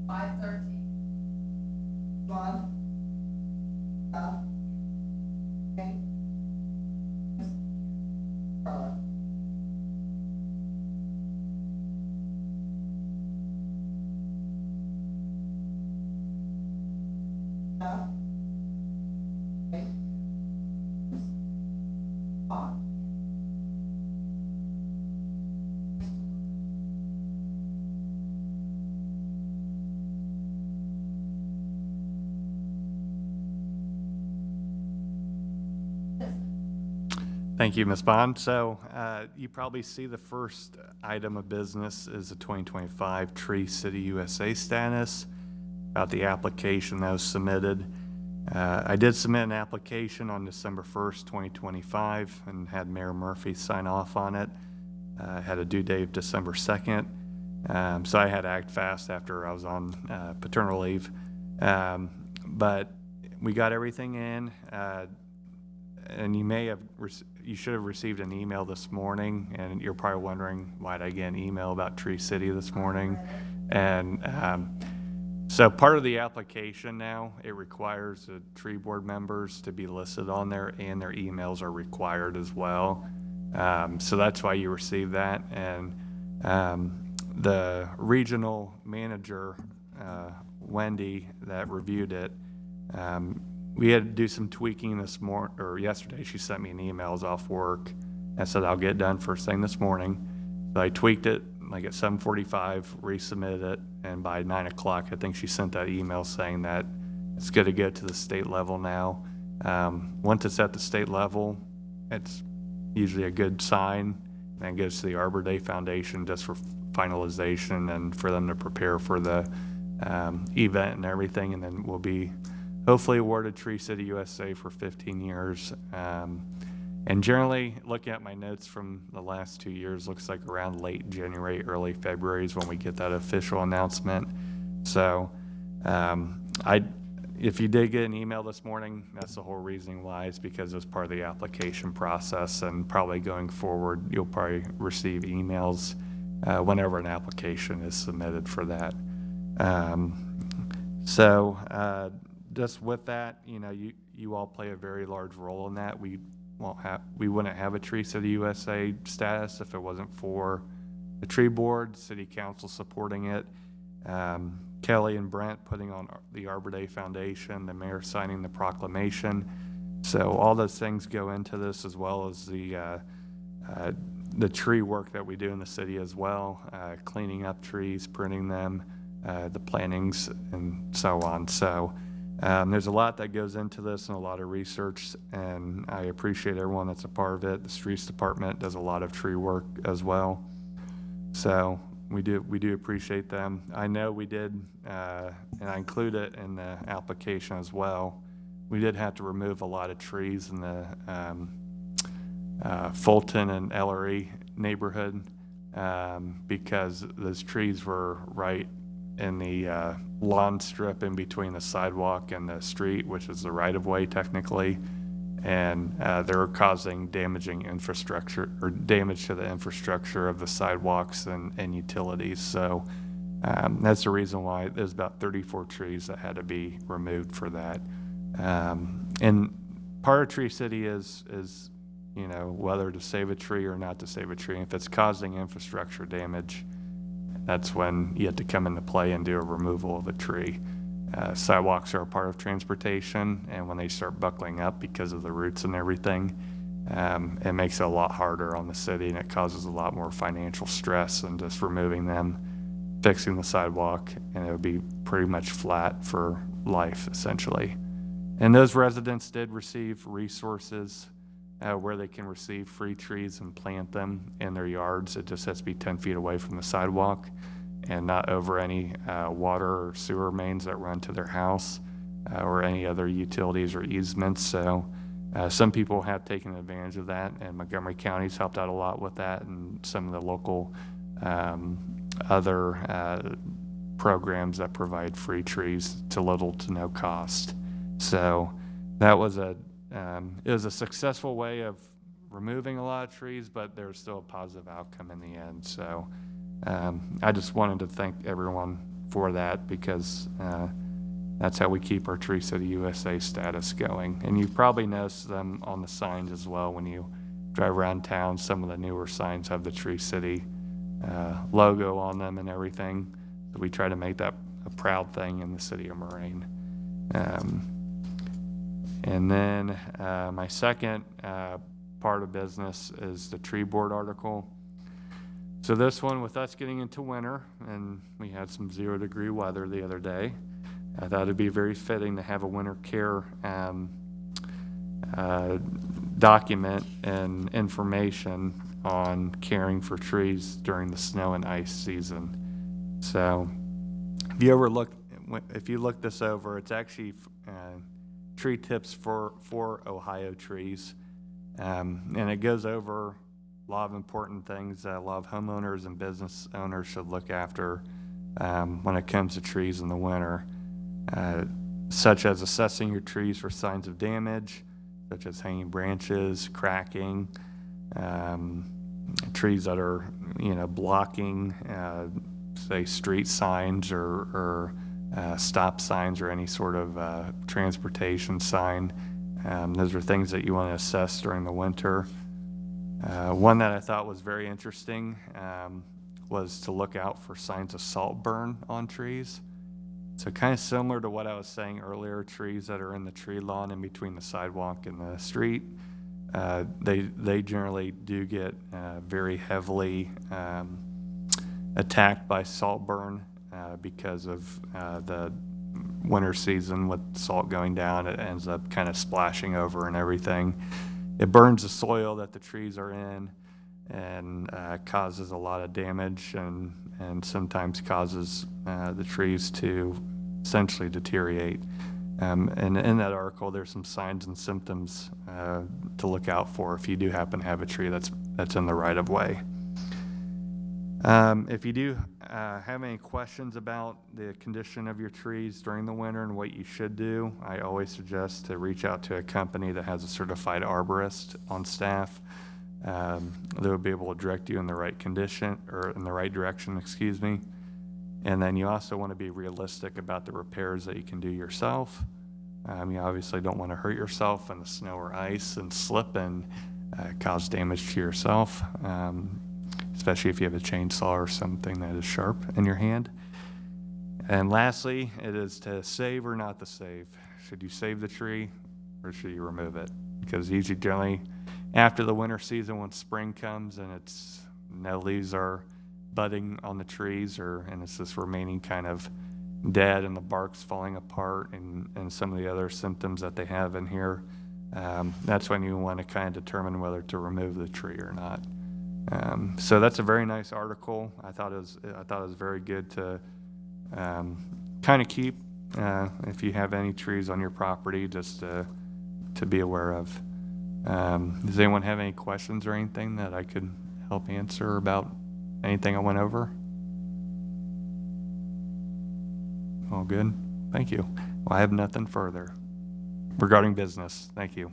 5:13. Vaughn. Okay. Carla. Okay. Vaughn. Thank you, Ms. Bond. So you probably see the first item of business is the 2025 Tree City USA status, about the application that was submitted. I did submit an application on December 1st, 2025, and had Mayor Murphy sign off on it. Had a due date of December 2nd. So I had to act fast after I was on paternal leave. But we got everything in. And you should have received an email this morning, and you're probably wondering, why did I get an email about Tree City this morning? And so part of the application now, it requires the tree board members to be listed on there, and their emails are required as well. So that's why you received that. And the regional manager, Wendy, that reviewed it, we had to do some tweaking this morning, or yesterday. She sent me an email. I was off work. I said, I'll get it done first thing this morning. So I tweaked it like at 7:45, resubmitted it, and by 9 o'clock, I think she sent that email saying that it's good to go to the state level now. Once it's at the state level, it's usually a good sign, and it goes to the Arbor Day Foundation just for finalization and for them to prepare for the event and everything, and then we'll be hopefully awarded Tree City USA for 15 years. And generally, looking at my notes from the last 2 years, looks like around late January, early February is when we get that official announcement. So if you did get an email this morning, that's the whole reasoning why. It's because it was part of the application process, and probably going forward, you'll probably receive emails whenever an application is submitted for that. Just with that, you all play a very large role in that. We wouldn't have a Tree City USA status if it wasn't for the tree board, city council supporting it, Kelly and Brent putting on the Arbor Day Foundation, the mayor signing the proclamation. So all those things go into this, as well as the tree work that we do in the city as well, cleaning up trees, pruning them, the plantings, and so on. So there's a lot that goes into this and a lot of research, and I appreciate everyone that's a part of it. The streets department does a lot of tree work as well. So we do appreciate them. I know we did, and I include it in the application as well. We did have to remove a lot of trees in the Fulton and Ellery neighborhood because those trees were right in the lawn strip in between the sidewalk and the street, which is the right-of-way technically, and they were causing damaging infrastructure, or damage to the infrastructure of the sidewalks and utilities. So that's the reason why there's about 34 trees that had to be removed for that. And part of Tree City is whether to save a tree or not to save a tree. If it's causing infrastructure damage, that's when you have to come into play and do a removal of a tree. Sidewalks are a part of transportation, and when they start buckling up because of the roots and everything, it makes it a lot harder on the city, and it causes a lot more financial stress than just removing them, fixing the sidewalk, and it would be pretty much flat for life, essentially. And those residents did receive resources where they can receive free trees and plant them in their yards. It just has to be 10 feet away from the sidewalk and not over any water or sewer mains that run to their house or any other utilities or easements. So some people have taken advantage of that, and Montgomery County's helped out a lot with that, and some of the local other programs that provide free trees to little to no cost. So that was it was a successful way of removing a lot of trees, but there's still a positive outcome in the end. So I just wanted to thank everyone for that, because that's how we keep our Tree City USA status going. And you've probably noticed them on the signs as well when you drive around town. Some of the newer signs have the Tree City logo on them and everything. So we try to make that a proud thing in the city of Moraine. And then my second part of business is the tree board article. So this one, with us getting into winter, and we had some 0-degree weather the other day, I thought it'd be very fitting to have a winter care document and information on caring for trees during the snow and ice season. So if you look this over, it's actually tree tips for Ohio trees. And it goes over a lot of important things that a lot of homeowners and business owners should look after when it comes to trees in the winter, such as assessing your trees for signs of damage, such as hanging branches, cracking, trees that are blocking, say, street signs or stop signs or any sort of transportation sign. Those are things that you want to assess during the winter. One that I thought was very interesting was to look out for signs of salt burn on trees. So kind of similar to what I was saying earlier, trees that are in the tree lawn in between the sidewalk and the street, they generally do get very heavily attacked by salt burn because of the winter season. With salt going down, it ends up kind of splashing over and everything. It burns the soil that the trees are in and causes a lot of damage and sometimes causes the trees to essentially deteriorate. And in that article, there's some signs and symptoms to look out for if you do happen to have a tree that's in the right of way. If you do have any questions about the condition of your trees during the winter and what you should do, I always suggest to reach out to a company that has a certified arborist on staff. They will be able to direct you in the right condition, or in the right direction, excuse me. And then you also want to be realistic about the repairs that you can do yourself. You obviously don't want to hurt yourself in the snow or ice and slip and cause damage to yourself, especially if you have a chainsaw or something that is sharp in your hand. And lastly, it is to save or not to save. Should you save the tree or should you remove it? Because usually, generally, after the winter season, when spring comes and no leaves are budding on the trees, and it's just remaining kind of dead and the bark's falling apart and some of the other symptoms that they have in here, that's when you want to kind of determine whether to remove the tree or not. So that's a very nice article. I thought it was very good to kind of keep if you have any trees on your property, just to be aware of. Does anyone have any questions or anything that I could help answer about anything I went over? All good? Thank you. Well, I have nothing further regarding business. Thank you.